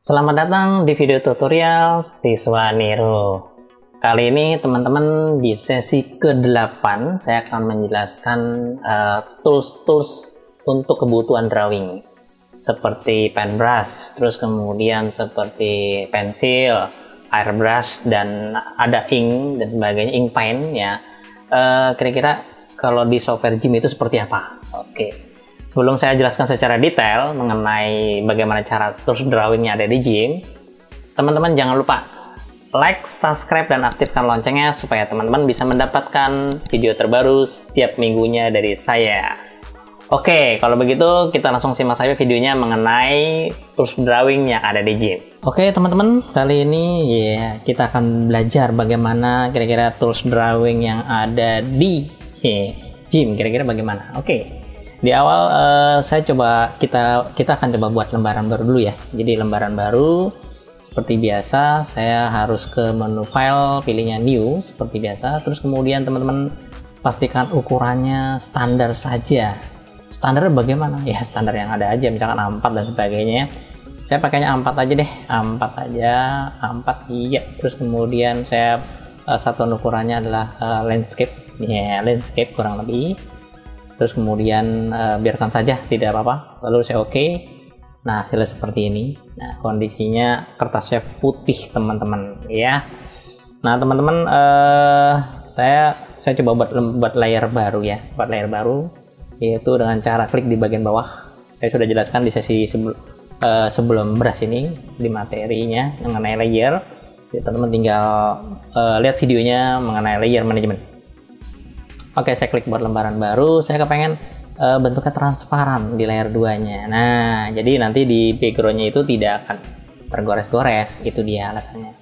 Selamat datang di video tutorial Siswa Niru. Kali ini teman-teman di sesi ke-8 saya akan menjelaskan tools-tools untuk kebutuhan drawing seperti pen brush, terus kemudian seperti pensil, airbrush, dan ada ink dan sebagainya, ink pen ya. Kira-kira kalau di software GIMP itu seperti apa? Oke. Sebelum saya jelaskan secara detail mengenai bagaimana cara tools drawingnya ada di GIMP, teman-teman jangan lupa like, subscribe, dan aktifkan loncengnya supaya teman-teman bisa mendapatkan video terbaru setiap minggunya dari saya. Oke, kalau begitu kita langsung simak saja videonya mengenai tools drawing yang ada di GIMP. Oke teman-teman, kali ini ya kita akan belajar bagaimana kira-kira tools drawing yang ada di GIMP, kira-kira bagaimana. Oke. Di awal kita akan coba buat lembaran baru dulu ya. Jadi lembaran baru seperti biasa saya harus ke menu file, pilihnya new seperti biasa. Terus kemudian teman-teman pastikan ukurannya standar saja. Standar bagaimana? Ya standar yang ada aja, misalkan A4 dan sebagainya. Saya pakainya A4 aja deh, A4 aja, A4 iya. Terus kemudian saya satuan ukurannya adalah landscape, ya landscape kurang lebih. Terus kemudian biarkan saja, tidak apa-apa. Lalu saya oke. Nah hasilnya seperti ini. Nah kondisinya kertasnya putih teman-teman ya. Nah teman-teman saya coba buat layer baru ya, buat layer baru yaitu dengan cara klik di bagian bawah. Saya sudah jelaskan di sesi sebelum brush ini di materinya mengenai layer. Teman-teman tinggal lihat videonya mengenai layer management. Oke, saya klik buat lembaran baru. Saya kepengen bentuknya transparan di layer 2-nya. Nah, jadi nanti di background-nya itu tidak akan tergores-gores. Itu dia alasannya.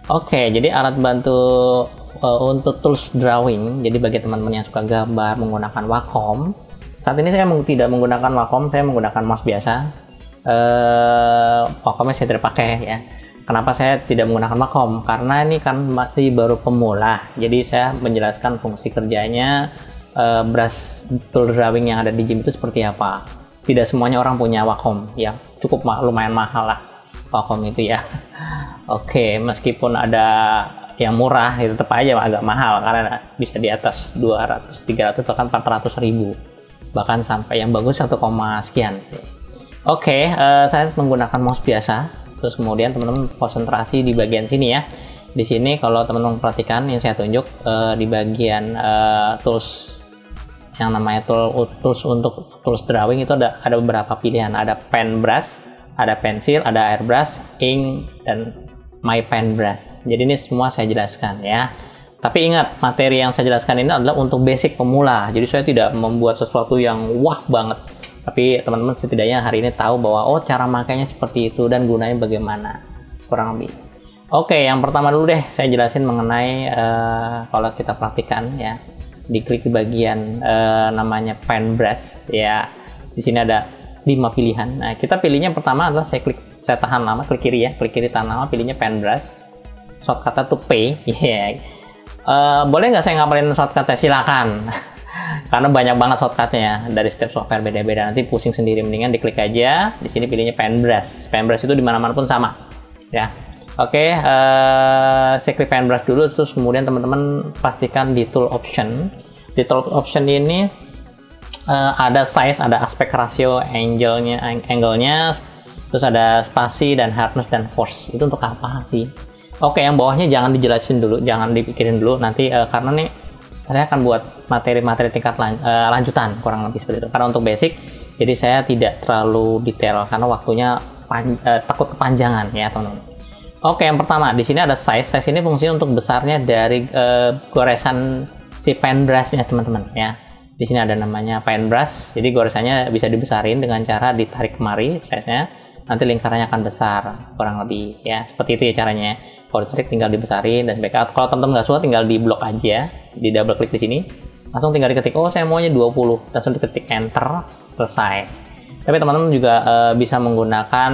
Oke, jadi alat bantu untuk tools drawing. Jadi bagi teman-teman yang suka gambar menggunakan Wacom. Saat ini saya tidak menggunakan Wacom, saya menggunakan mouse biasa. Wacom-nya saya tidak pakai ya. Kenapa saya tidak menggunakan Wacom? Karena ini kan masih baru pemula. Jadi saya menjelaskan fungsi kerjanya brush tool drawing yang ada di GIMP itu seperti apa. Tidak semuanya orang punya Wacom ya. Cukup lumayan mahal lah Wacom itu ya. Oke, meskipun ada yang murah itu tetap aja agak mahal karena bisa di atas 200, 300 bahkan 400 ribu. Bahkan sampai yang bagus 1, sekian. Oke, saya menggunakan mouse biasa. Terus kemudian teman-teman konsentrasi di bagian sini ya. Di sini kalau teman-teman perhatikan yang saya tunjuk di bagian tools yang namanya tools untuk tools drawing itu ada beberapa pilihan. Ada pen brush, ada pensil, ada airbrush, ink, dan my pen brush. Jadi ini semua saya jelaskan ya. Tapi ingat, materi yang saya jelaskan ini adalah untuk basic pemula. Jadi saya tidak membuat sesuatu yang wah banget. Tapi teman-teman setidaknya hari ini tahu bahwa oh cara makainya seperti itu dan gunanya bagaimana kurang lebih. Oke, yang pertama dulu deh saya jelasin mengenai kalau kita perhatikan ya, diklik di bagian namanya pen brush ya. Di sini ada 5 pilihan. Nah kita pilihnya pertama adalah saya tahan lama, klik kiri ya, klik kiri tahan lama, pilihnya pen brush. Shortcut tuh P ya. Boleh nggak saya ngapalin shortcutnya? Silakan. Karena banyak banget shortcutnya ya, dari setiap software beda-beda, nanti pusing sendiri, mendingan diklik aja. Di sini pilihnya pen brush. Pen brush itu dimana-mana pun sama ya. Oke, saya klik pen brush dulu, terus kemudian teman-teman pastikan di tool option. Di tool option ini ada size, ada aspect ratio, angle-nya, terus ada spasi dan hardness dan force. Itu untuk apa sih? Oke, yang bawahnya jangan dijelasin dulu, jangan dipikirin dulu nanti karena nih saya akan buat materi-materi tingkat lanjutan kurang lebih seperti itu. Karena untuk basic, jadi saya tidak terlalu detail karena waktunya takut kepanjangan ya teman-teman. Oke, yang pertama di sini ada size. Size ini fungsinya untuk besarnya dari goresan si pen brush-nya teman-teman ya. Di sini ada namanya pen brush. Jadi goresannya bisa dibesarin dengan cara ditarik kemari size-nya. Nanti lingkarannya akan besar kurang lebih ya. Seperti itu ya caranya. Kalau ditarik tinggal dibesarin dan sebagainya. Kalau teman-teman nggak suka tinggal di blok aja, di double klik di sini, langsung tinggal diketik oh saya maunya 20, langsung diketik enter, selesai. Tapi teman-teman juga bisa menggunakan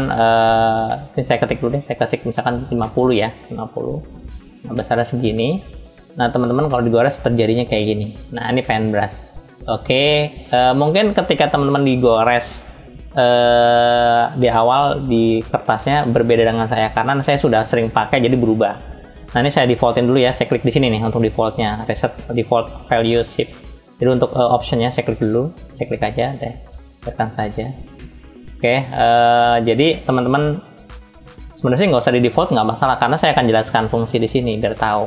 ini saya ketik dulu deh, saya ketik misalkan 50 ya, 50. Nah, besarnya segini. Nah teman-teman kalau digores terjadinya kayak gini. Nah ini pen brush. Oke, mungkin ketika teman-teman digores di awal di kertasnya berbeda dengan saya karena saya sudah sering pakai jadi berubah. Nah ini saya defaultin dulu ya, saya klik di sini nih untuk defaultnya, reset default value shift. Jadi untuk optionnya saya klik dulu, saya klik aja deh, tekan saja. Oke, jadi teman-teman sebenarnya nggak usah di default, nggak masalah karena saya akan jelaskan fungsi di sini biar tahu.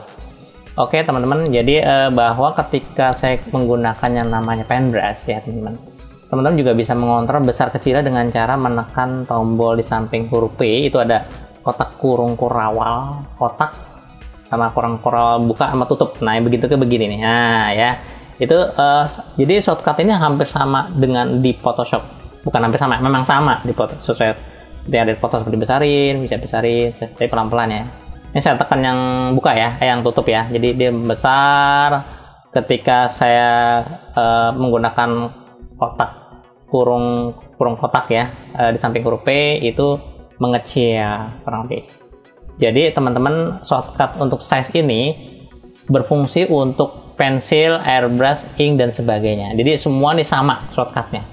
Oke teman-teman, jadi bahwa ketika saya menggunakan yang namanya pen brush ya teman-teman juga bisa mengontrol besar kecilnya dengan cara menekan tombol di samping huruf P. Itu ada kotak kurung kurawal, kotak sama kurung kurawal buka sama tutup. Nah begitu ke begini nih. Nah ya itu jadi shortcut ini hampir sama dengan di Photoshop. Bukan hampir sama, memang sama di Photoshop. Seperti ada foto seperti besarin, bisa besarin, tapi pelan-pelan ya. Ini saya tekan yang buka ya, yang tutup ya. Jadi dia besar. Ketika saya menggunakan kotak kurung kotak ya di samping huruf P itu mengecil kurang lebih. Jadi teman-teman shortcut untuk size ini berfungsi untuk pensil, airbrush, ink dan sebagainya. Jadi semua nih sama shortcutnya,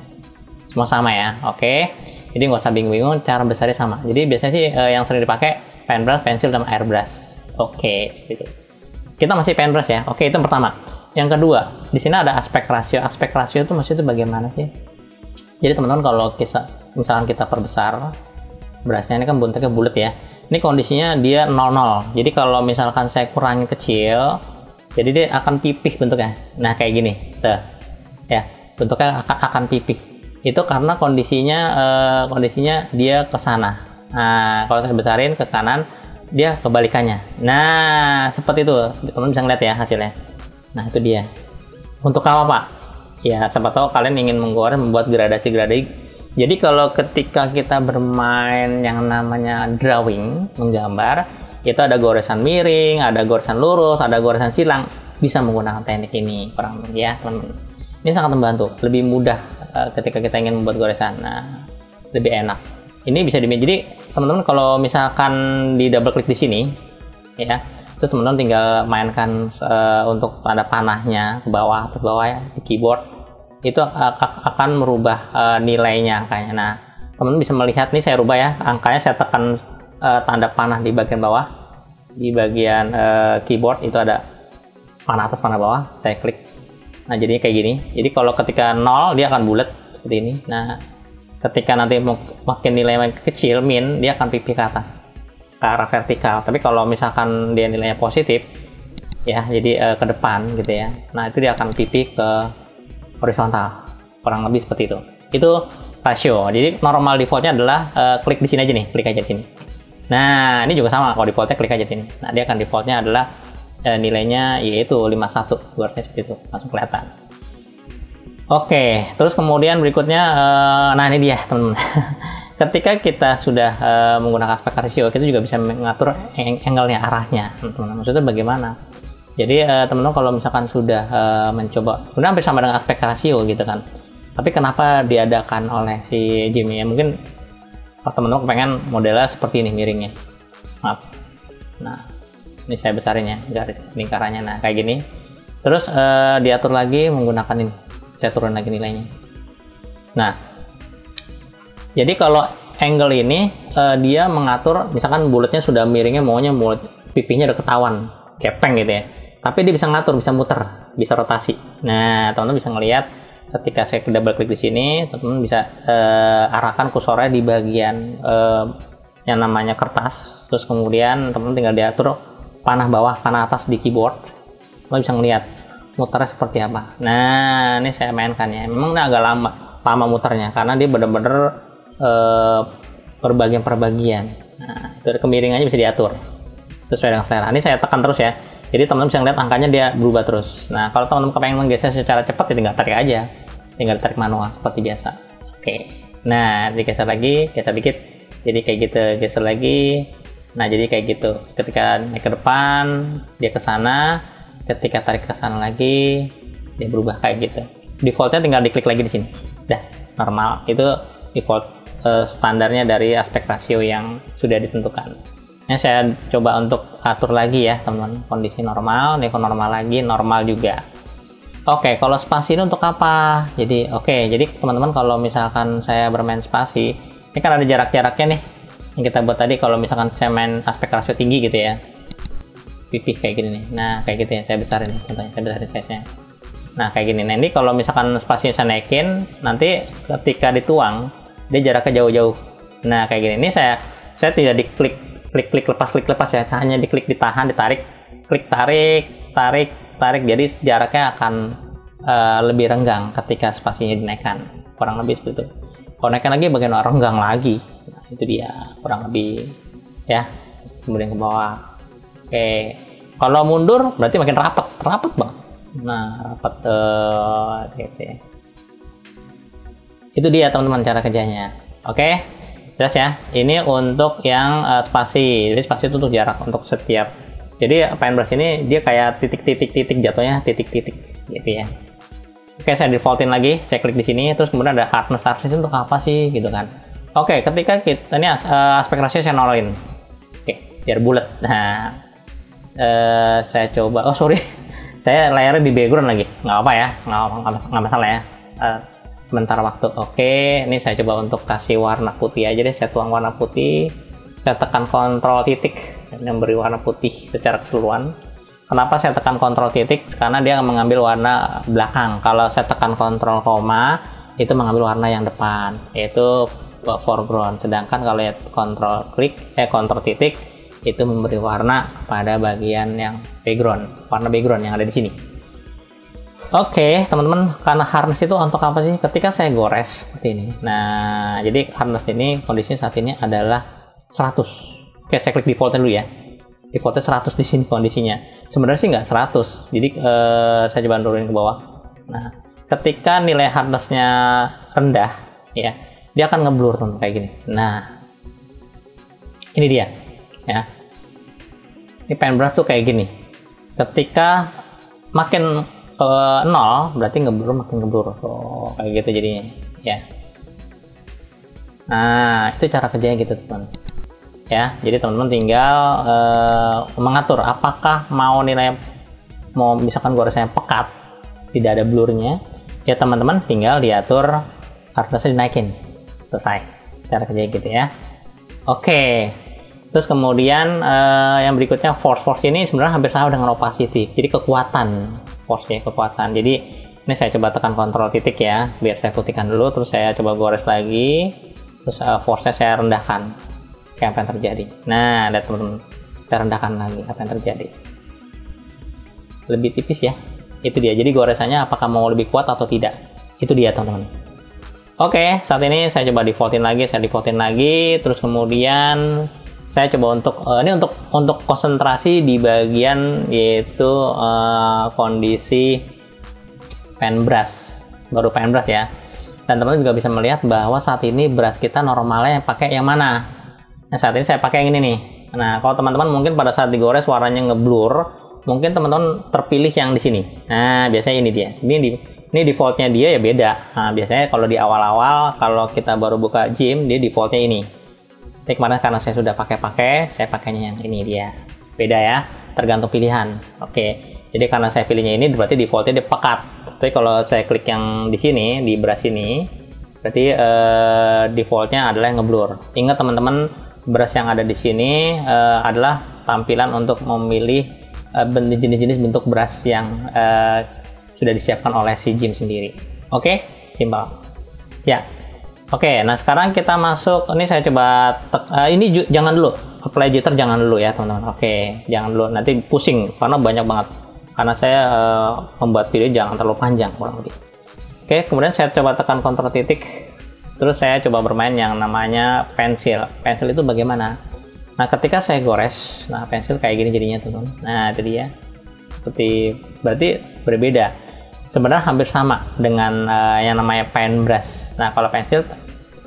semua sama ya. Oke. Jadi nggak usah bingung-bingung, cara besarnya sama. Jadi biasanya sih yang sering dipakai pen brush, pensil, sama airbrush. Oke, seperti itu. Kita masih pen brush ya. Oke, itu yang pertama. Yang kedua, di sini ada aspek rasio. Aspek rasio itu maksudnya bagaimana sih? Jadi teman-teman kalau misalkan kita perbesar, brushnya ini kan bentuknya bulat ya. Ini kondisinya dia 00. Jadi kalau misalkan saya kurangi kecil, jadi dia akan pipih bentuknya. Nah kayak gini, tuh, ya bentuknya akan pipih. Itu karena kondisinya dia ke sana. Nah kalau saya besarin ke kanan, dia kebalikannya. Nah seperti itu, teman-teman bisa ngeliat ya hasilnya. Nah itu dia. Untuk apa Pak? Ya siapa tahu kalian ingin membuat gradasi-gradasi. Jadi kalau ketika kita bermain yang namanya drawing, menggambar, itu ada goresan miring, ada goresan lurus, ada goresan silang, bisa menggunakan teknik ini kurang lebih ya teman-teman. Ini sangat membantu, lebih mudah ketika kita ingin membuat goresan. Nah, lebih enak. Ini bisa jadi teman-teman kalau misalkan di double klik di sini, ya, itu teman-teman tinggal mainkan untuk ada panahnya ke bawah ya di keyboard, itu akan merubah nilainya angkanya. Nah, teman-teman bisa melihat nih saya rubah ya angkanya, saya tekan tanda panah di bagian bawah, di bagian keyboard itu ada panah atas panah bawah, saya klik. Nah jadi kayak gini. Jadi kalau ketika 0 dia akan bulat seperti ini. Nah ketika nanti makin nilai makin kecil min, dia akan pipih ke atas ke arah vertikal. Tapi kalau misalkan dia nilainya positif ya, jadi ke depan gitu ya, nah itu dia akan pipih ke horizontal, kurang lebih seperti itu. Itu rasio. Jadi normal defaultnya adalah klik di sini aja nih, klik aja di sini. Nah ini juga sama, kalau defaultnya klik aja di sini. Nah dia akan defaultnya adalah nilainya yaitu 51, buatnya seperti itu, langsung kelihatan. Oke, terus kemudian berikutnya, nah ini dia teman-teman. Ketika kita sudah menggunakan aspek ratio, kita juga bisa mengatur angle-nya, arahnya, teman-teman. Maksudnya bagaimana? Jadi teman-teman kalau misalkan sudah mencoba, sudah hampir sama dengan aspek ratio gitu kan. Tapi kenapa diadakan oleh si Jimmy ya? Mungkin teman-teman pengen modelnya seperti ini miringnya. Maaf. Nah, ini saya besarin ya garis lingkarannya. Nah kayak gini. Terus diatur lagi menggunakan ini, saya turun lagi nilainya. Nah jadi kalau angle ini dia mengatur, misalkan bulatnya sudah miringnya, maunya mulut pipihnya udah ketahuan kepeng gitu ya, tapi dia bisa ngatur, bisa muter, bisa rotasi. Nah teman-teman bisa ngelihat ketika saya double klik di sini, teman-teman bisa arahkan kursornya di bagian yang namanya kertas. Terus kemudian teman-teman tinggal diatur panah bawah, panah atas di keyboard, lo bisa ngelihat muternya seperti apa. Nah ini saya mainkan ya, memang ini agak lama muternya karena dia bener-bener perbagian. Nah itu kemiringannya bisa diatur sesuai dengan selera. Ini saya tekan terus ya, jadi teman-teman bisa ngeliat angkanya dia berubah terus. Nah kalau teman-teman pengen menggeser secara cepat ya tinggal tarik aja, tinggal tarik manual seperti biasa. Oke, nah digeser lagi, geser dikit, jadi kayak gitu, geser lagi. Nah jadi kayak gitu, ketika naik ke depan dia ke sana, ketika tarik ke sana lagi dia berubah kayak gitu. Defaultnya tinggal diklik lagi di sini, dah normal. Itu default standarnya dari aspek rasio yang sudah ditentukan. Ini saya coba untuk atur lagi ya teman-teman, kondisi normal, ini normal lagi, normal juga. Oke, kalau spasi ini untuk apa? Jadi, jadi teman-teman kalau misalkan saya bermain spasi, ini kan ada jarak-jaraknya nih. Yang kita buat tadi kalau misalkan saya main aspek rasio tinggi gitu ya. Pipih kayak gini nih. Nah, kayak gitu ya, saya besarin contohnya, saya besarin size-nya. Nah, kayak gini. Nanti kalau misalkan spasinya saya naikin, nanti ketika dituang, dia jaraknya jauh-jauh. Nah, kayak gini. Ini saya tidak diklik, klik lepas ya. Hanya diklik, ditahan, ditarik, klik, tarik. Jadi jaraknya akan lebih renggang ketika spasinya dinaikkan, kurang lebih seperti itu. Kalau naikkan lagi bagian renggang lagi. Nah, itu dia kurang lebih ya. Kemudian ke bawah. Oke, kalau mundur berarti makin rapat bang. Nah, rapat gitu. Itu dia teman-teman cara kerjanya. Oke, jelas ya. Ini untuk yang spasi. Jadi spasi itu untuk jarak untuk setiap. Jadi Paintbrush ini dia kayak titik jatuhnya titik-titik gitu ya. Oke, saya defaultin lagi, saya klik di sini, terus kemudian ada hardness itu untuk apa sih gitu kan. Oke, ketika kita ini aspek rasio saya nolain. Oke, biar bulat. Nah, saya coba. Oh sorry, saya layarnya di background lagi. Nggak apa ya, nggak masalah ya. Sebentar waktu. Oke, ini saya coba untuk kasih warna putih aja deh. Saya tuang warna putih. Saya tekan kontrol titik yang beri warna putih secara keseluruhan. Kenapa saya tekan kontrol titik? Karena dia mengambil warna belakang. Kalau saya tekan kontrol koma, itu mengambil warna yang depan, yaitu foreground. Sedangkan kalau ya kontrol titik, itu memberi warna pada bagian yang background, warna background yang ada di sini. Oke, teman-teman, karena harness itu untuk apa sih? Ketika saya gores seperti ini. Nah, jadi harness ini kondisinya saat ini adalah 100. Oke, saya klik defaultnya dulu ya. Defaultnya 100 di sini kondisinya. Sebenarnya sih nggak 100. Jadi saya coba turunin ke bawah. Nah, ketika nilai hardness-nya rendah, ya, dia akan ngeblur tuh kayak gini. Nah, ini dia, ya. Ini Paintbrush tuh kayak gini. Ketika makin 0, berarti makin ngeblur. Oh, kayak gitu jadinya, ya. Nah, itu cara kerjanya gitu, teman. Ya, jadi teman-teman tinggal mengatur apakah mau misalkan goresnya pekat, tidak ada blurnya, ya teman-teman tinggal diatur hardness-nya dinaikin, selesai cara kerjanya gitu ya. Oke, terus kemudian yang berikutnya force ini sebenarnya hampir sama dengan opacity, jadi kekuatan force-nya, kekuatan. Jadi ini saya coba tekan kontrol titik ya, biar saya putihkan dulu, terus saya coba gores lagi, terus force-nya saya rendahkan. Apa yang terjadi. Nah, lihat teman-teman, saya rendahkan lagi apa yang terjadi. Lebih tipis ya. Itu dia. Jadi goresannya apakah mau lebih kuat atau tidak. Itu dia teman-teman. Oke, saat ini saya coba defaultin lagi, terus kemudian saya coba untuk konsentrasi di bagian yaitu kondisi Paintbrush, baru Paintbrush ya. Dan teman-teman juga bisa melihat bahwa saat ini brush kita normalnya pakai yang mana. Nah, saat ini saya pakai yang ini nih. Nah, kalau teman-teman mungkin pada saat digores warnanya ngeblur, mungkin teman-teman terpilih yang di sini. Nah, biasanya ini dia. Ini defaultnya dia ya beda. Nah, biasanya kalau di awal-awal, kalau kita baru buka gym, dia defaultnya ini. Tapi kemarin karena saya sudah saya pakainya yang ini dia. Beda ya, tergantung pilihan. Oke, jadi karena saya pilihnya ini, berarti defaultnya dia pekat. Tapi kalau saya klik yang di sini, di brush ini, berarti defaultnya adalah yang ngeblur. Ingat teman-teman, brush yang ada di sini adalah tampilan untuk memilih jenis-jenis bentuk brush yang sudah disiapkan oleh si Jim sendiri. Oke, simpel. Ya. Oke, nah sekarang kita masuk. Ini saya coba ini jangan dulu. Apply jitter jangan dulu ya, teman-teman. Oke, jangan dulu. Nanti pusing karena banyak banget. Karena saya membuat video jangan terlalu panjang kurang lebih. Oke, kemudian saya coba tekan kontrol titik. Terus saya coba bermain yang namanya pensil. Pensil itu bagaimana? Nah, ketika saya gores, nah pensil kayak gini jadinya teman-teman. Nah, itu dia. Berarti berbeda. Sebenarnya hampir sama dengan yang namanya Paintbrush. Nah, kalau pensil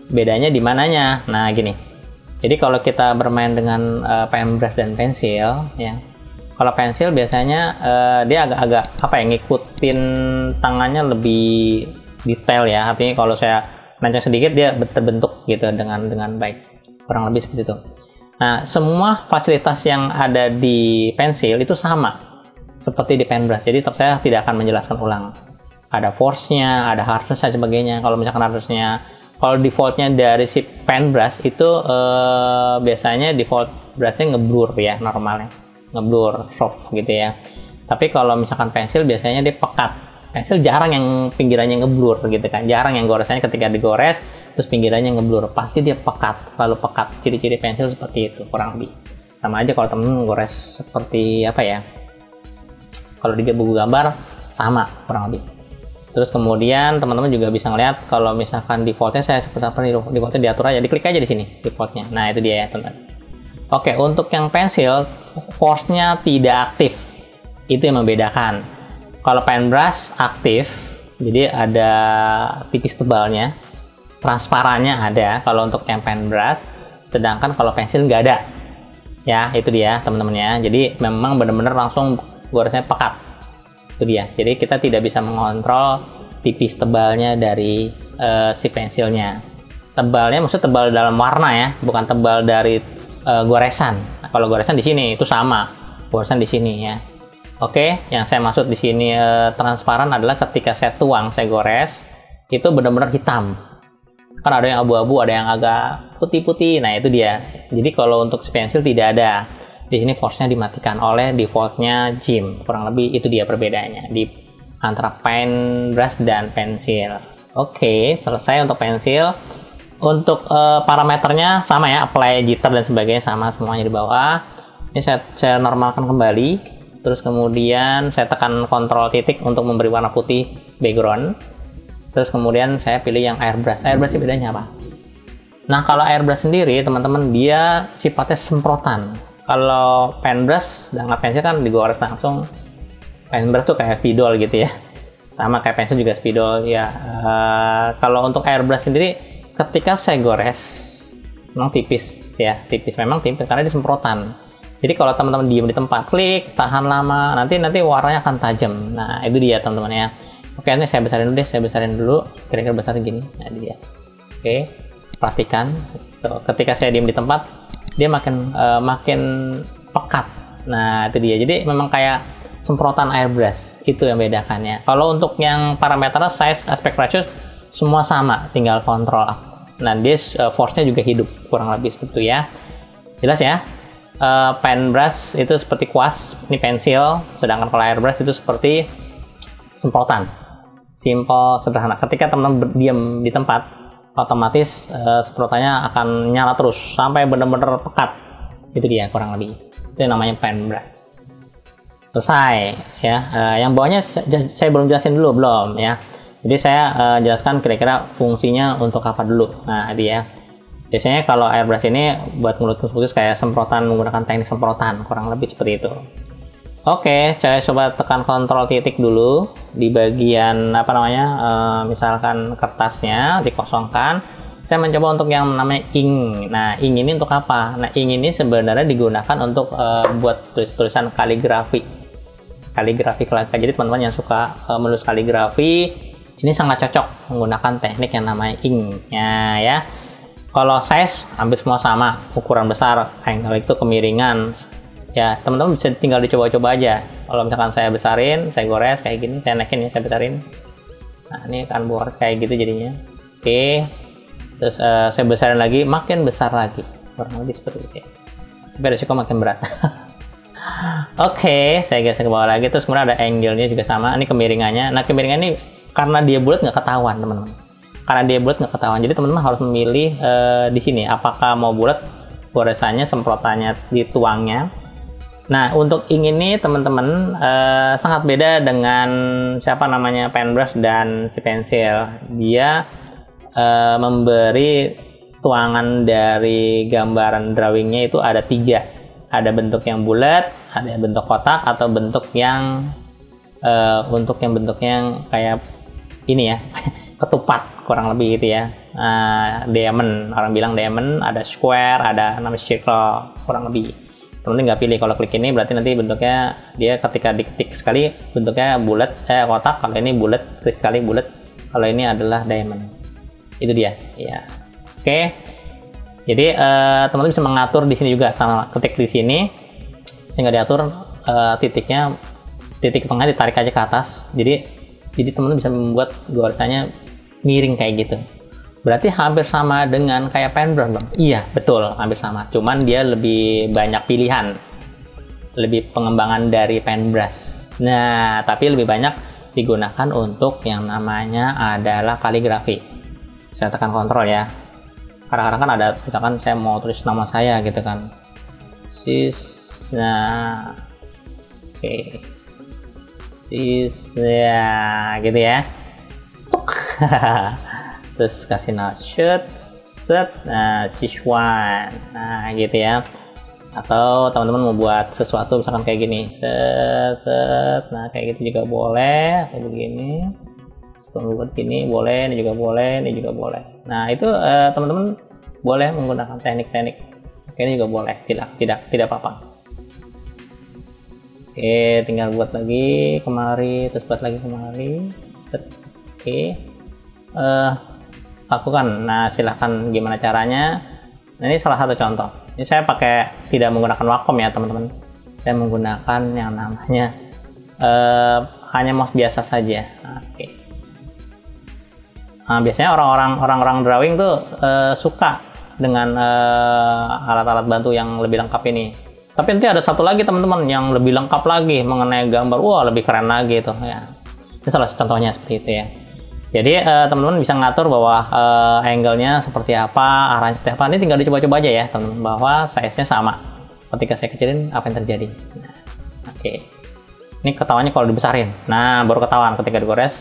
bedanya di mananya? Nah, gini. Jadi kalau kita bermain dengan Paintbrush dan pensil, ya. Kalau pensil biasanya dia agak-agak ngikutin tangannya lebih detail ya. Artinya kalau saya nancang sedikit dia terbentuk gitu dengan baik, kurang lebih seperti itu. Nah, semua fasilitas yang ada di pensil itu sama seperti di Paintbrush. Jadi saya tidak akan menjelaskan ulang. Ada force-nya, ada hardness dan sebagainya. Kalau misalkan hardness-nya, kalau defaultnya dari si Paintbrush itu biasanya default brushnya ngeblur ya, normalnya ngeblur soft gitu ya. Tapi kalau misalkan pensil biasanya dia pekat. Pensil jarang yang pinggirannya ngeblur gitu kan, jarang yang goresannya ketika digores terus pinggirannya ngeblur, pasti dia pekat, selalu pekat. Ciri-ciri pensil seperti itu kurang lebih. Sama aja kalau temen gores seperti apa ya, kalau di buku gambar sama kurang lebih. Terus kemudian teman-teman juga bisa ngeliat kalau misalkan defaultnya saya seperti apa nih, defaultnya diatur aja, diklik aja di sini defaultnya. Nah itu dia ya teman-teman. Oke, untuk yang pensil force-nya tidak aktif, itu yang membedakan. Kalau Paintbrush aktif, jadi ada tipis tebalnya, transparannya ada kalau untuk yang Paintbrush, sedangkan kalau pensil nggak ada. Ya itu dia teman-teman ya. Jadi memang benar-benar langsung goresnya pekat. Itu dia. Jadi kita tidak bisa mengontrol tipis tebalnya dari si pensilnya. Tebalnya maksud tebal dalam warna ya, bukan tebal dari goresan. Nah, kalau goresan di sini itu sama, goresan di sini ya. Oke, yang saya maksud di sini transparan adalah ketika saya tuang, saya gores, itu benar-benar hitam. Kan ada yang abu-abu, ada yang agak putih-putih. Nah itu dia. Jadi kalau untuk si pensil tidak ada. Di sini force-nya dimatikan oleh defaultnya GIMP. Kurang lebih itu dia perbedaannya di antara Paintbrush dan pensil. Oke, selesai untuk pensil. Untuk parameternya sama ya, apply jitter dan sebagainya sama semuanya di bawah. Ini saya normalkan kembali. Terus kemudian saya tekan kontrol titik untuk memberi warna putih background. Terus kemudian saya pilih yang airbrush. Airbrush bedanya apa? Nah kalau airbrush sendiri teman-teman dia sifatnya semprotan. Kalau Paintbrush dengan pensil kan digores langsung. Paintbrush tuh kayak spidol gitu ya. Sama kayak pensil juga spidol ya. Kalau untuk airbrush sendiri ketika saya gores memang tipis ya, memang tipis karena dia semprotan. Jadi kalau teman-teman diem di tempat, klik, tahan lama, nanti warnanya akan tajam. Nah itu dia teman-teman ya. Oke, nanti saya besarin dulu deh, kira-kira besar gini. Nah ini dia. Oke, perhatikan. Ketika saya diem di tempat, dia makin pekat. Nah itu dia. Jadi memang kayak semprotan airbrush, itu yang bedakannya. Kalau untuk yang parameter size, aspect ratio semua sama, tinggal kontrol. Nah dia force-nya juga hidup, kurang lebih seperti itu ya. Jelas ya? Paintbrush itu seperti kuas, ini pensil, sedangkan kalau airbrush itu seperti semprotan. Simple, sederhana. Ketika teman-teman diam di tempat, otomatis semprotannya akan nyala terus sampai benar-benar pekat. Itu dia kurang lebih. Itu yang namanya Paintbrush. Selesai ya. Yang bawahnya saya belum jelasin dulu, belum ya. Jadi saya jelaskan kira-kira fungsinya untuk apa dulu. Nah dia. Biasanya kalau airbrush ini buat ngelukis kayak semprotan, menggunakan teknik semprotan, kurang lebih seperti itu. Oke, saya coba tekan kontrol titik dulu di bagian apa namanya, misalkan kertasnya dikosongkan. Saya mencoba untuk yang namanya ink. Nah, ink ini untuk apa? Nah, ink ini sebenarnya digunakan untuk buat tulisan kaligrafi. Jadi teman-teman yang suka menulis kaligrafi, ini sangat cocok menggunakan teknik yang namanya ink. Ya. Kalau size hampir semua sama, ukuran besar, angle itu kemiringan. Ya, teman-teman bisa tinggal dicoba-coba aja. Kalau misalkan saya besarin, saya gores kayak gini, saya naikin ya, saya besarin. Nah, ini akan gores kayak gitu jadinya. Oke. Terus saya besarin lagi, makin besar lagi. Kurang lebih seperti itu ya. Tapi resiko makin berat. Oke, saya geser ke bawah lagi. Terus kemudian ada angle-nya juga sama. Ini kemiringannya. Nah, kemiringan ini karena dia bulat nggak ketahuan, teman-teman. Karena dia bulat nggak ketahuan, jadi teman-teman harus memilih di sini apakah mau bulat goresannya, semprotannya, dituangnya. Nah untuk ink ini teman-teman sangat beda dengan Paintbrush dan si pensil. Dia memberi tuangan dari gambaran drawingnya itu ada 3. Ada bentuk yang bulat, ada bentuk kotak, atau bentuk yang bentuknya kayak ini ya. Ketupat kurang lebih gitu ya. Diamond, orang bilang diamond, ada square, ada namanya circle, kurang lebih. Teman-teman nggak pilih, kalau klik ini berarti nanti bentuknya dia ketika diklik sekali bentuknya bulat, kotak. Kalau ini bulat, klik sekali bulat. Kalau ini adalah diamond. Itu dia ya. Oke. Jadi teman-teman bisa mengatur di sini juga, sama ketik di sini tinggal diatur titiknya titik tengah ditarik aja ke atas, jadi teman-teman bisa membuat goresannya miring kayak gitu. Berarti hampir sama dengan kayak paintbrush, Bang? Iya, betul, hampir sama. Cuman dia lebih banyak pilihan, lebih pengembangan dari paintbrush. Nah, tapi lebih banyak digunakan untuk yang namanya adalah kaligrafi. Saya tekan kontrol ya. Kadang-kadang kan ada, misalkan saya mau tulis nama saya gitu kan. Nah, oke. Ya, gitu ya. Terus kasih set, nah, Sichuan, nah gitu ya. Atau teman-teman mau buat sesuatu misalkan kayak gini, set, nah kayak gitu juga boleh, atau begini. Setelah buat gini boleh, ini juga boleh, ini juga boleh. Nah itu teman-teman boleh menggunakan teknik-teknik ini juga boleh, tidak apa-apa. Oke, tinggal buat lagi kemari, terus buat lagi kemari, set. Oke, lakukan. Nah, silahkan gimana caranya. Nah, ini salah satu contoh. Ini saya pakai tidak menggunakan Wacom ya, teman-teman. Saya menggunakan yang namanya hanya mouse biasa saja. Oke. Nah, biasanya orang-orang drawing tuh suka dengan alat-alat bantu yang lebih lengkap ini. Tapi nanti ada satu lagi teman-teman yang lebih lengkap lagi mengenai gambar, wah lebih keren lagi itu ya. Ini salah satu contohnya seperti itu ya. Jadi teman-teman bisa ngatur bahwa angle-nya seperti apa, arahnya seperti apa. Ini tinggal dicoba-coba aja ya teman-teman, bahwa size-nya sama. Ketika saya kecilin, apa yang terjadi? Nah, oke. Ini ketahuannya kalau dibesarin. Nah, baru ketahuan ketika digores.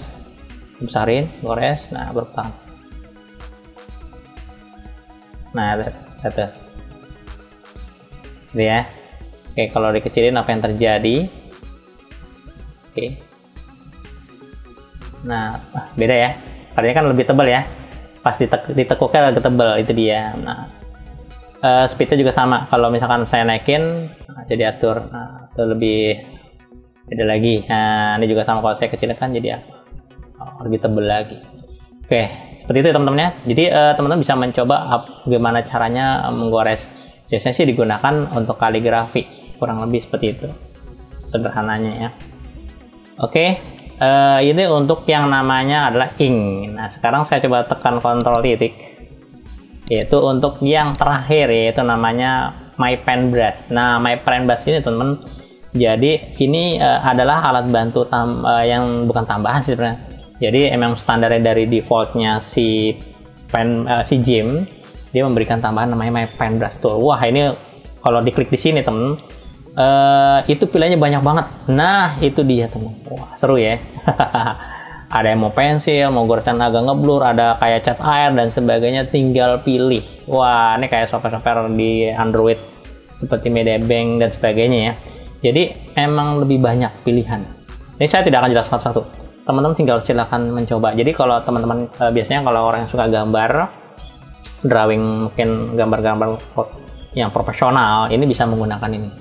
Dibesarin, gores, nah baru ketahuan. Nah, lihat. Gitu ya. Oke, kalau dikecilin apa yang terjadi? Oke. Nah, beda ya. Karena kan lebih tebal ya. Pas ditekuknya agak tebal, itu dia. Nah, speednya juga sama. Kalau misalkan saya naikin, nah, jadi atur. Nah, itu lebih beda lagi. Nah, ini juga sama kalau saya kecilin kan jadi apa? Oh, lebih tebal lagi. Oke, seperti itu teman-teman ya. Jadi teman-teman bisa mencoba bagaimana caranya menggores. Biasanya sih digunakan untuk kaligrafi, kurang lebih seperti itu sederhananya ya. Oke, ini untuk yang namanya adalah ink. Nah, sekarang saya coba tekan kontrol titik, yaitu untuk yang terakhir, yaitu namanya My Paintbrush. Nah, My Paintbrush ini teman-teman, jadi ini adalah alat bantu yang bukan tambahan sih sebenarnya. Jadi emang standarnya dari defaultnya si Jim, dia memberikan tambahan namanya My Paintbrush Tool. Wah, ini kalau diklik di sini temen, itu pilihannya banyak banget. Nah, itu dia temen. Wah, seru ya. Ada yang mau pensil, mau goresan agak ngeblur, ada kayak cat air dan sebagainya, tinggal pilih. Wah, ini kayak software-software di Android seperti Mediabank dan sebagainya ya. Jadi emang lebih banyak pilihan. Ini saya tidak akan jelas satu-satu. Teman-teman tinggal silakan mencoba. Jadi kalau teman-teman biasanya kalau orang yang suka gambar, drawing, mungkin gambar-gambar yang profesional, ini bisa menggunakan ini.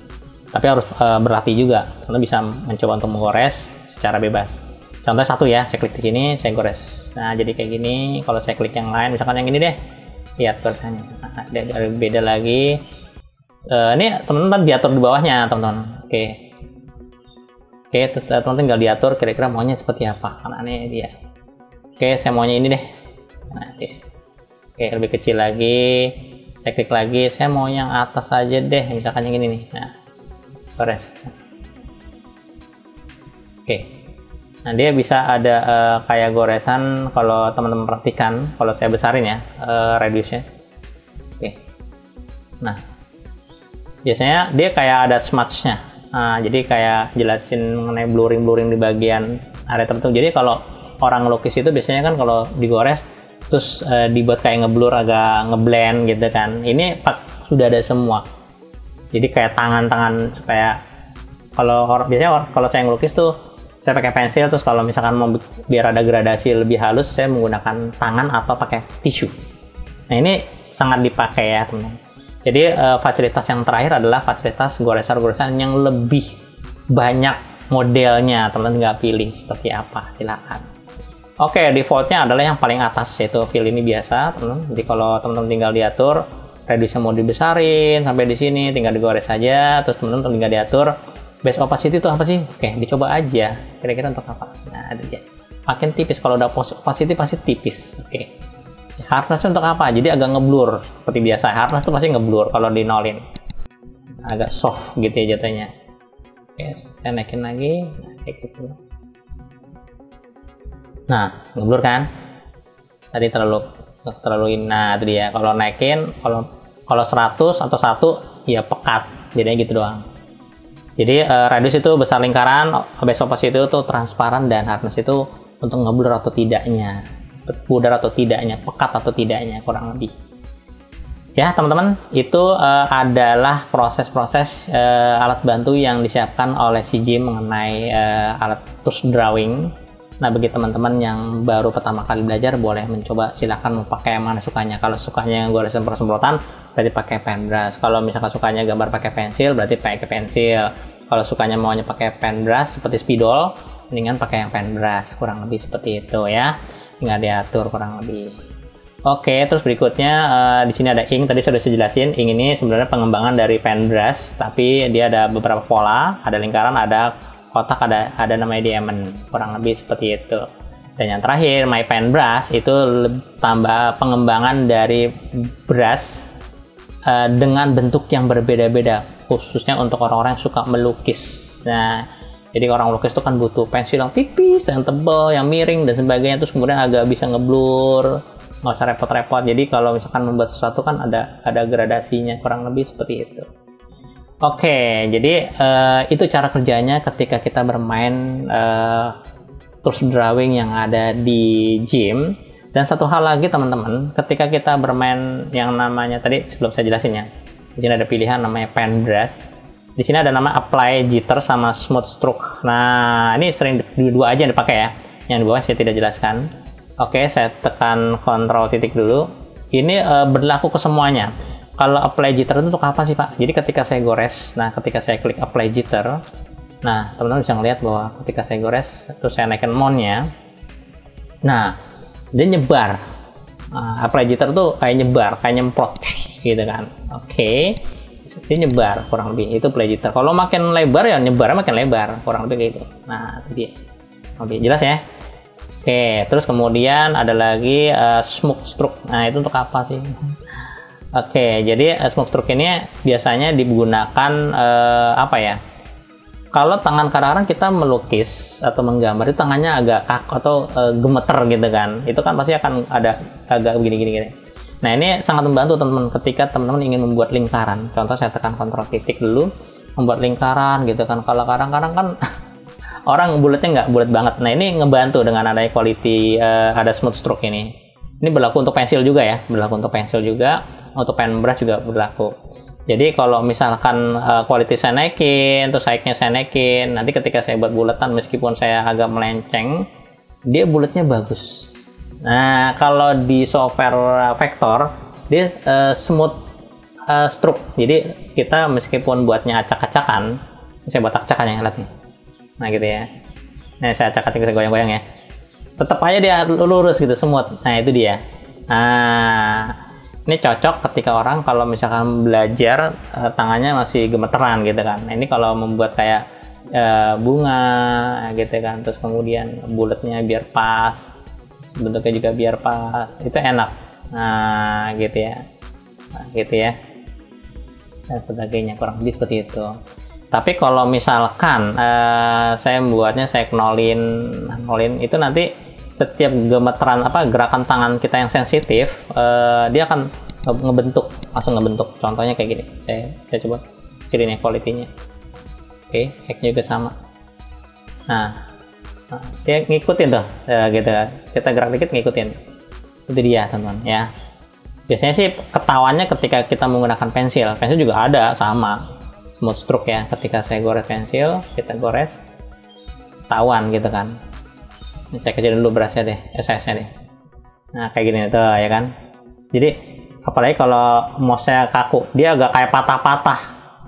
Tapi harus berlatih juga. Karena bisa mencoba untuk menggores secara bebas. Contoh satu ya, saya klik di sini, saya gores. Nah, jadi kayak gini. Kalau saya klik yang lain, misalkan yang ini deh, lihat goresannya. Nah, ada beda lagi. Ini teman-teman diatur di bawahnya, teman-teman. Oke, teman-teman tinggal diatur kira-kira maunya seperti apa. Karena ini dia. Oke, saya maunya ini deh. Nah, oke, lebih kecil lagi. Saya klik lagi, saya mau yang atas aja deh, misalkan yang ini nih. Nah, gores. Oke. Nah, dia bisa ada kayak goresan. Kalau teman-teman perhatikan, kalau saya besarin ya, radiusnya. Oke. Nah, biasanya dia kayak ada smudge-nya. Nah, jadi kayak jelasin mengenai blurring di bagian area tertentu. Jadi kalau orang ngelukis itu biasanya kan kalau digores terus dibuat kayak ngeblur, agak ngeblend gitu kan. Ini sudah ada semua. Jadi kayak tangan-tangan supaya biasanya kalau saya ngelukis tuh saya pakai pensil, terus kalau misalkan mau biar ada gradasi lebih halus, saya menggunakan tangan atau pakai tisu. Nah, ini sangat dipakai ya teman-teman. Jadi fasilitas yang terakhir adalah fasilitas goresan-goresan yang lebih banyak modelnya. Teman-teman tinggal pilih seperti apa, silakan. Oke, defaultnya adalah yang paling atas, yaitu fill ini biasa, teman-teman. Jadi kalau teman-teman tinggal diatur radiusnya mau dibesarin sampai di sini, tinggal digores saja. Terus teman-teman tinggal diatur base opacity itu apa sih? Oke, dicoba aja. Kira-kira untuk apa? Nah, ada dia. Makin tipis. Kalau udah opacity pasti tipis. Oke. Hardness untuk apa? Jadi agak ngeblur seperti biasa. Hardness itu pasti ngeblur kalau di nolin. Agak soft gitu ya jatuhnya. Oke, saya naikin lagi. Nah, kayak gitu. Nah, ngeblur kan? Tadi terlalu nah itu dia. Kalau naikin, kalau 100 atau 1 ya pekat. Jadinya gitu doang. Jadi radius itu besar lingkaran, base opacity itu tuh transparan, dan hardness itu untuk ngeblur atau tidaknya, pudar atau tidaknya, pekat atau tidaknya, kurang lebih. Ya teman-teman, itu adalah proses-proses alat bantu yang disiapkan oleh si Jim mengenai alat tools drawing. Nah, bagi teman-teman yang baru pertama kali belajar, boleh mencoba, silakan mau pakai yang mana sukanya. Kalau sukanya goresan semprotan, berarti pakai pen brush. Kalau misalkan sukanya gambar pakai pensil, berarti pakai pensil. Kalau sukanya maunya pakai pen brush seperti spidol, mendingan pakai yang pen brush. Kurang lebih seperti itu ya. Tinggal diatur kurang lebih. Oke, terus berikutnya di sini ada ink. Tadi sudah saya jelasin, ink ini sebenarnya pengembangan dari pen brush, tapi dia ada beberapa pola, ada lingkaran, ada kotak, ada namanya diamond, kurang lebih seperti itu. Dan yang terakhir, my pen brush itu tambah pengembangan dari brush dengan bentuk yang berbeda-beda, khususnya untuk orang-orang yang suka melukis. Nah, jadi orang melukis itu kan butuh pensil yang tipis, yang tebal, yang miring dan sebagainya, terus kemudian agak bisa ngeblur, nggak usah repot-repot. Jadi kalau misalkan membuat sesuatu kan ada gradasinya, kurang lebih seperti itu. Oke, jadi itu cara kerjanya ketika kita bermain tools drawing yang ada di Jim. Dan satu hal lagi teman-teman, ketika kita bermain yang namanya tadi sebelum saya jelasin ya, di sini ada pilihan namanya pen brush. Di sini ada nama apply jitter sama smooth stroke. Nah, ini sering dua aja yang dipakai ya. Yang di bawah saya tidak jelaskan. Oke, saya tekan kontrol titik dulu. Ini berlaku ke semuanya. Kalau apply jitter itu untuk apa sih Pak? Jadi ketika saya gores, nah ketika saya klik apply jitter, nah teman-teman bisa ngeliat bahwa ketika saya gores, terus saya naikkan mount-nya, nah dia nyebar. Nah, apply jitter tuh kayak nyebar, kayak nyemprot, gitu kan? Oke, dia nyebar kurang lebih, itu apply jitter. Kalau makin lebar ya nyebarnya makin lebar, kurang lebih kayak gitu. Nah itu dia, oke jelas ya? Oke, terus kemudian ada lagi smoke stroke. Nah itu untuk apa sih? Oke, jadi smoke stroke ini biasanya digunakan apa ya? Kalau tangan kadang-kadang kita melukis atau menggambar itu tangannya agak kaku atau gemeter gitu kan. Itu kan pasti akan ada agak begini-gini. Nah, ini sangat membantu teman-teman ketika teman-teman ingin membuat lingkaran. Contoh saya tekan kontrol titik dulu, membuat lingkaran gitu kan. Kalau kadang-kadang kan orang bulatnya nggak bulat banget. Nah, ini ngebantu dengan adanya quality ada smooth stroke ini. Ini berlaku untuk pensil juga ya, untuk pen brush juga berlaku. Jadi kalau misalkan quality saya naikin, terus height-nya saya naikin, nanti ketika saya buat bulatan meskipun saya agak melenceng, dia bulatnya bagus. Nah, kalau di software vektor, dia smooth stroke. Jadi kita meskipun buatnya acak-acakan, saya buat acak-acakan yang lihat nih. Nah gitu ya. Nah saya acak-acak, saya goyang-goyang ya. Tetap aja dia lurus gitu, semut. Nah itu dia. Nah ini cocok ketika orang kalau misalkan belajar tangannya masih gemeteran gitu kan. Nah ini kalau membuat kayak bunga gitu kan, terus kemudian bulatnya biar pas, bentuknya juga biar pas, itu enak. Nah gitu ya, dan sebagainya, kurang lebih seperti itu. Tapi kalau misalkan saya membuatnya saya nolin itu nanti setiap gemeteran gerakan tangan kita yang sensitif, dia akan langsung ngebentuk. Contohnya kayak gini. Saya coba kecilin ya quality-nya. Oke, hack-nya juga sama. Nah, dia ngikutin tuh, gitu. Kita gerak dikit ngikutin. Itu dia, teman-teman ya. Biasanya sih ketahuannya ketika kita menggunakan pensil. Pensil juga ada sama smooth stroke ya. Ketika saya gores pensil, kita gores, ketahuan gitu kan. Ini saya kecilin dulu brushnya deh, size-nya deh. Nah kayak gini tuh ya kan. Jadi apalagi kalau mouse-nya kaku, dia agak kayak patah-patah.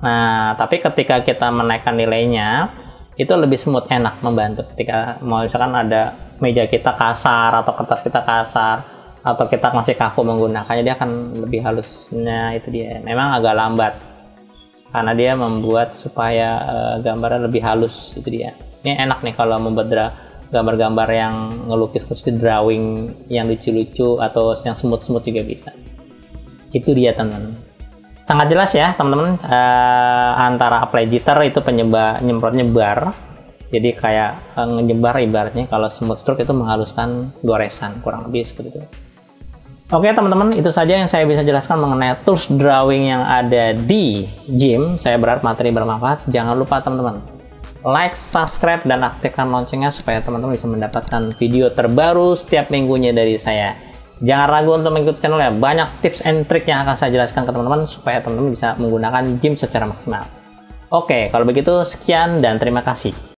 Nah tapi ketika kita menaikkan nilainya, itu lebih smooth, enak, membantu. Ketika mau misalkan ada meja kita kasar atau kertas kita kasar, atau kita masih kaku menggunakannya, dia akan lebih halusnya. Itu dia. Memang agak lambat karena dia membuat supaya gambarnya lebih halus. Itu dia. Ini enak nih kalau membuat gambar-gambar yang ngelukis drawing yang lucu-lucu atau yang smooth-smooth juga bisa. Itu dia teman-teman. Sangat jelas ya teman-teman, antara apply jitter itu nyemprot nyebar, jadi kayak ngejebar ibaratnya. Kalau smooth stroke itu menghaluskan goresan, kurang lebih seperti itu. Oke teman-teman, itu saja yang saya bisa jelaskan mengenai tools drawing yang ada di GIMP. Saya berharap materi bermanfaat. Jangan lupa teman-teman like, subscribe, dan aktifkan loncengnya supaya teman-teman bisa mendapatkan video terbaru setiap minggunya dari saya. Jangan ragu untuk mengikuti channelnya, banyak tips and trik yang akan saya jelaskan ke teman-teman supaya teman-teman bisa menggunakan GIMP secara maksimal. Oke, kalau begitu sekian dan terima kasih.